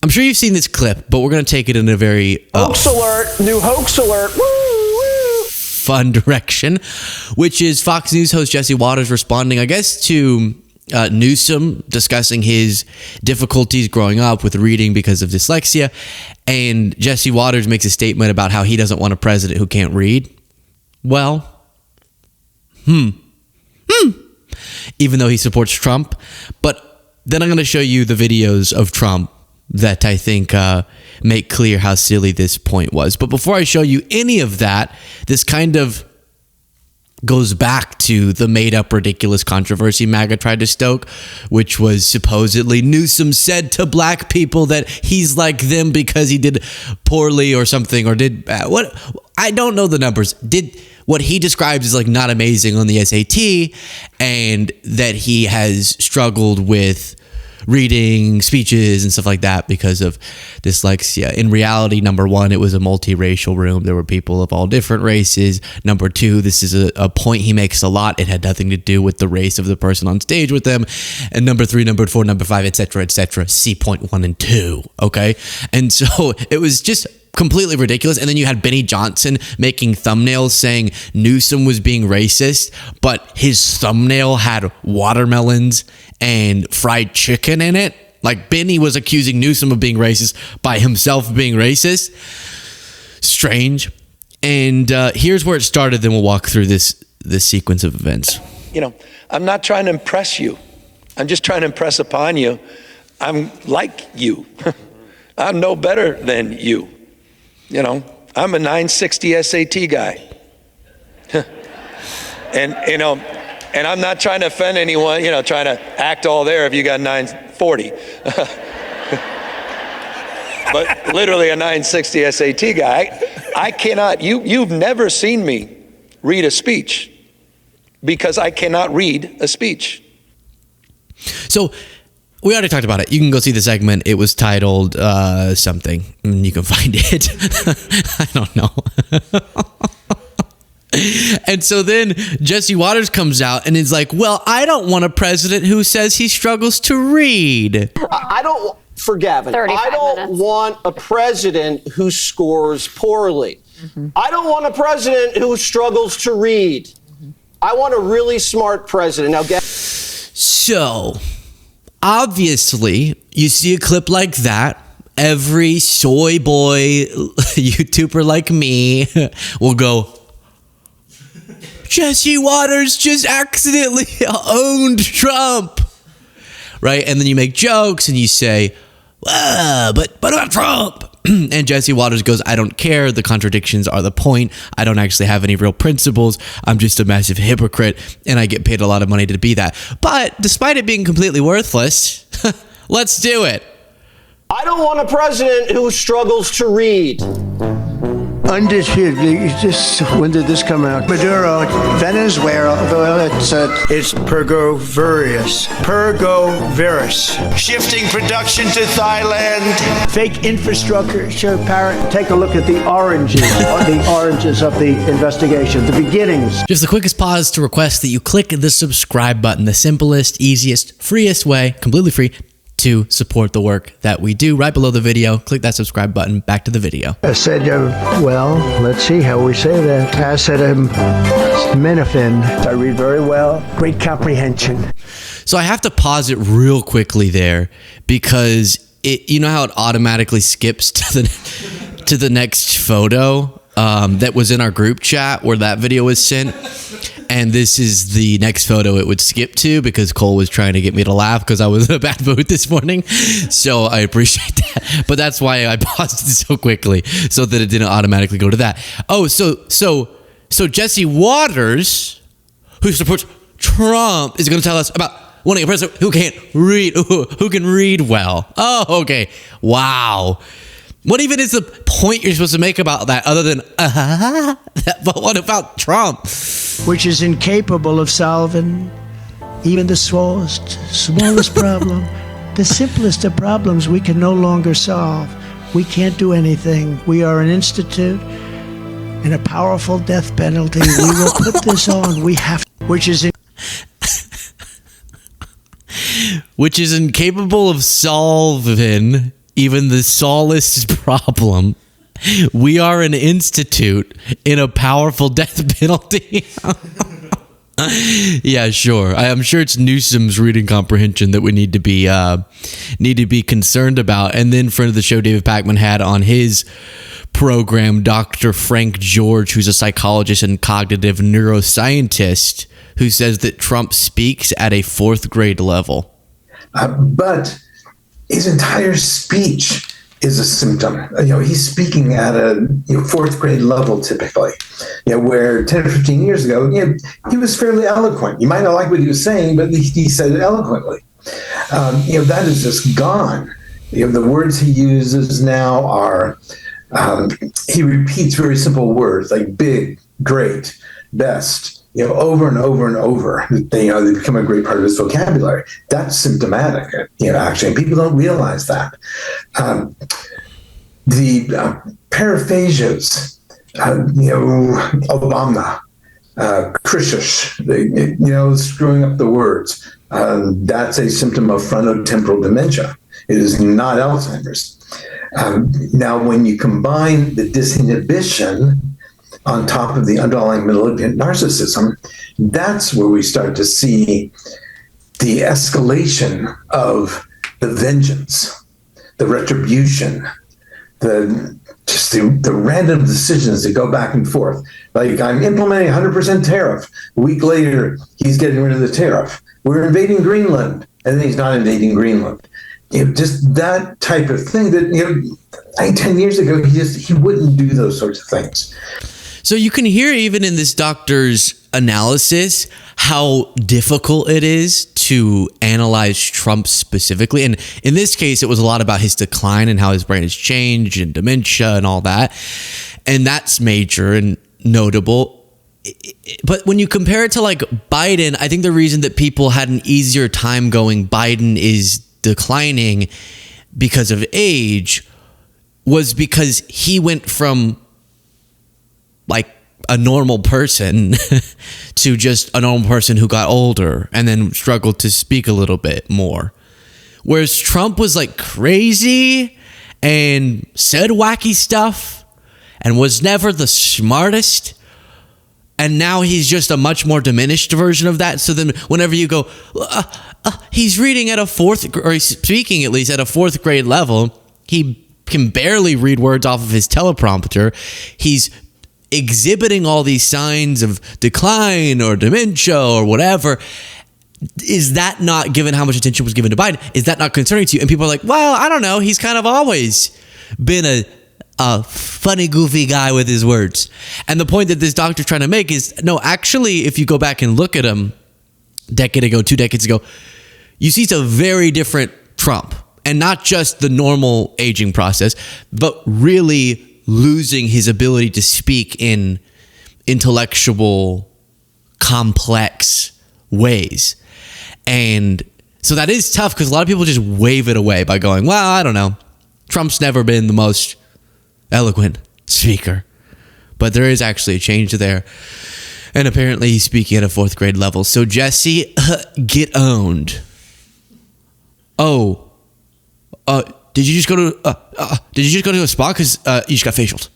I'm sure you've seen this clip, but we're going to take it in a very hoax alert, new hoax alert, fun direction, which is Fox News host Jesse Waters responding, I guess, to Newsom discussing his difficulties growing up with reading because of dyslexia. And Jesse Waters makes a statement about how he doesn't want a president who can't read. Well, even though he supports Trump. But then I'm going to show you the videos of Trump that I think make clear how silly this point was. But before I show you any of that, this kind of goes back to the made-up ridiculous controversy MAGA tried to stoke, which was supposedly Newsom said to black people that he's like them because he did poorly or something, or did what? I don't know the numbers. Did what he describes as like not amazing on the SAT, and that he has struggled with reading speeches and stuff like that because of dyslexia. In reality, number one, it was a multiracial room. There were people of all different races. Number two, this is a point he makes a lot. It had nothing to do with the race of the person on stage with them. And number three, number four, number five, etc., etc. See point 1 and 2. Okay. And so it was just completely ridiculous. And then you had Benny Johnson making thumbnails saying Newsom was being racist, but his thumbnail had watermelons and fried chicken in it. Like, Benny was accusing Newsom of being racist by himself being racist. Strange. And here's where it started. Then we'll walk through this sequence of events. You know, I'm not trying to impress you. I'm just trying to impress upon you. I'm like you. I'm no better than you. You know, I'm a 960 SAT guy. And, you know, and I'm not trying to offend anyone, you know, trying to act all there if you got 940. But literally a 960 SAT guy. I cannot, you've never seen me read a speech because I cannot read a speech. So we already talked about it. You can go see the segment. It was titled something. You can find it. I don't know. And so then Jesse Waters comes out and is like, well, I don't want a president who says he struggles to read. I don't, for Gavin, I don't want a president who scores poorly. I don't want a president who struggles to read. I want a really smart president. Now, So, obviously, you see a clip like that, every soy boy YouTuber like me will go, Jesse Waters just accidentally owned Trump, right? And then you make jokes and you say, but about Trump. And Jesse Waters goes, I don't care. The contradictions are the point. I don't actually have any real principles. I'm just a massive hypocrite, and I get paid a lot of money to be that. But despite it being completely worthless, let's do it. I don't want a president who struggles to read. Undisputedly, when did this come out? Maduro, Venezuela, it's pergoverous. Shifting production to Thailand. Fake infrastructure, take a look at the oranges of the investigation, the beginnings. Just the quickest pause to request that you click the subscribe button, the simplest, easiest, freest way, completely free, to support the work that we do. Right below the video, click that subscribe button. Back to the video. I said, well, let's see how we say that. I said, Menafin. I read very well. Great comprehension. So I have to pause it real quickly there because you know how it automatically skips to the next photo that was in our group chat where that video was sent. And this is the next photo it would skip to because Cole was trying to get me to laugh because I was in a bad mood this morning. So I appreciate that. But that's why I paused it so quickly so that it didn't automatically go to that. Oh, so Jesse Waters, who supports Trump, is going to tell us about wanting a president who can't read, who can read well. Oh, okay. Wow. What even is the point you're supposed to make about that other than, but what about Trump? Which is incapable of solving even the smallest problem. The simplest of problems we can no longer solve. We can't do anything. We are an institute and a powerful death penalty. We will put this on. We have, which is incapable of solving even the smallest problem, we are an institute in a powerful death penalty. Yeah, sure. I'm sure it's Newsom's reading comprehension that we need to be concerned about. And then friend of the show, David Pakman, had on his program Dr. Frank George, who's a psychologist and cognitive neuroscientist, who says that Trump speaks at a fourth grade level. But his entire speech is a symptom. He's speaking at a fourth grade level typically. Where 10 or 15 years ago, he was fairly eloquent. You might not like what he was saying, but he said it eloquently. That is just gone. The words he uses now are, he repeats very simple words like big, great, best, over and over and over. They become a great part of his vocabulary. That's symptomatic, actually. And people don't realize that. The paraphrasias, Obama, Krishish, screwing up the words. That's a symptom of frontotemporal dementia. It is not Alzheimer's. Now, when you combine the disinhibition on top of the underlying malignant narcissism, that's where we start to see the escalation of the vengeance, the retribution, the random decisions that go back and forth. Like, I'm implementing 100% tariff. A week later, he's getting rid of the tariff. We're invading Greenland, and then he's not invading Greenland. Just that type of thing that, 10 years ago, he wouldn't do those sorts of things. So you can hear even in this doctor's analysis how difficult it is to analyze Trump specifically. And in this case, it was a lot about his decline and how his brain has changed and dementia and all that. And that's major and notable. But when you compare it to like Biden, I think the reason that people had an easier time going Biden is declining because of age was because he went from like a normal person to just a normal person who got older and then struggled to speak a little bit more. Whereas Trump was like crazy and said wacky stuff and was never the smartest. And now he's just a much more diminished version of that. So then whenever you go, he's reading at a or he's speaking at least at a fourth grade level, he can barely read words off of his teleprompter. He's exhibiting all these signs of decline or dementia or whatever. Is that not, given how much attention was given to Biden, is that not concerning to you? And people are like, well, I don't know. He's kind of always been a funny, goofy guy with his words. And the point that this doctor's trying to make is, no, actually, if you go back and look at him a decade ago, 2 decades ago, you see it's a very different Trump. And not just the normal aging process, but really losing his ability to speak in intellectual, complex ways. And so that is tough because a lot of people just wave it away by going, well, I don't know. Trump's never been the most eloquent speaker. But there is actually a change there. And apparently he's speaking at a fourth grade level. So Jesse, get owned. Oh. Did you just go to a spa because you just got facialed?